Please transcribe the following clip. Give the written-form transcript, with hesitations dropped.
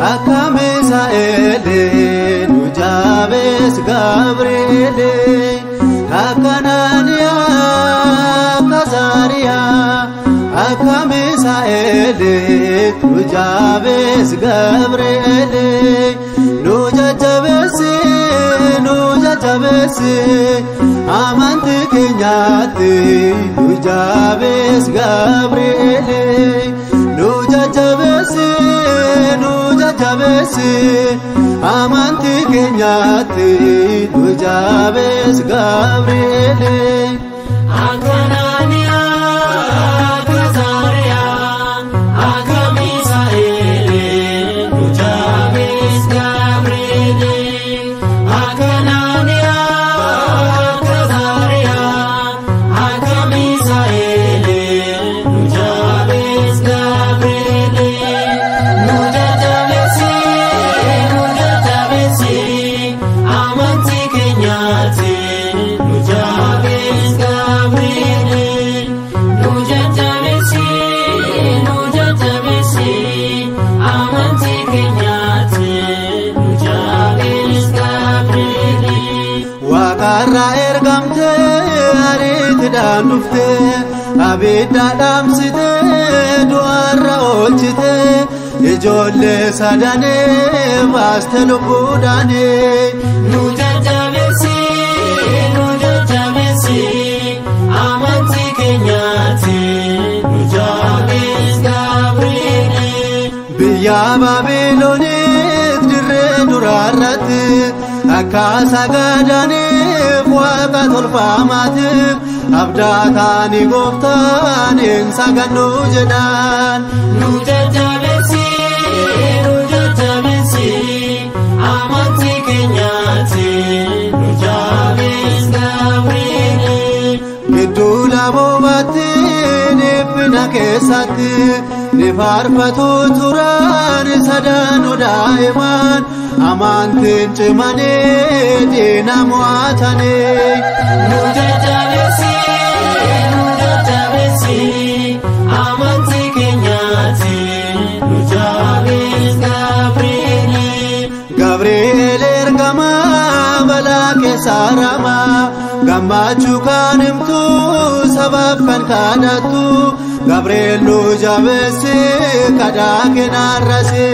akka Misaa'eeli nu jabees Gabri'eeli akka Anaaniyaa akka Zaariyaa akka Misaa'eeli nu jabees Gabri'eeli nu jajjabeessi amantii keenyaatti nu jabees Gabri'eeli nu jajjabeessi amantii keenyaatti nu jabees Gabri'eeli akka Anaaniyaa akka Zaariyaa akka Misaa'eeli nu jabees Gabri'eeli akka Anaaniyaa akka Zaariyaa akka Misaa'eeli nu jabees Gabri'eeli nu jajjabeessi amantii keenyaatti nu jabees Gabri'eeli nu jajjabeessi amantii keenyaatti nu jabees Gabri'eeli Waaqarraa ergamtee ariitiidhaan dhuftee abidda dhaamsitee du'arra oolchitee ijoollee sadanee baaste lubbuudhaanii nu jajjabeessi amantii keenyaatti nu jabees Gabri'eeli biyya Baabilooniif dirree duraarratti akka sagaadaniif waaqa tolfamaatiif abdaataani gooftaan hin sagannu jedhaan nu jajjabeessi amantii keenyaatti nu jabees Gabri'eeli gidduu laboobaatti dhiphina keessatti ni faarfatu turan sadanuu daa'imaan amantiin cimanii diina mo'atanii nu jajjabeessi amantii keenyaatti nu jabees Gabri'eeli Gabri'eel ergamaa balaa keessaa ramaa gammachuu kan himtu sabaaf kan kadhattu Gabri'eel nu jabeessi kadhaa keenarrasi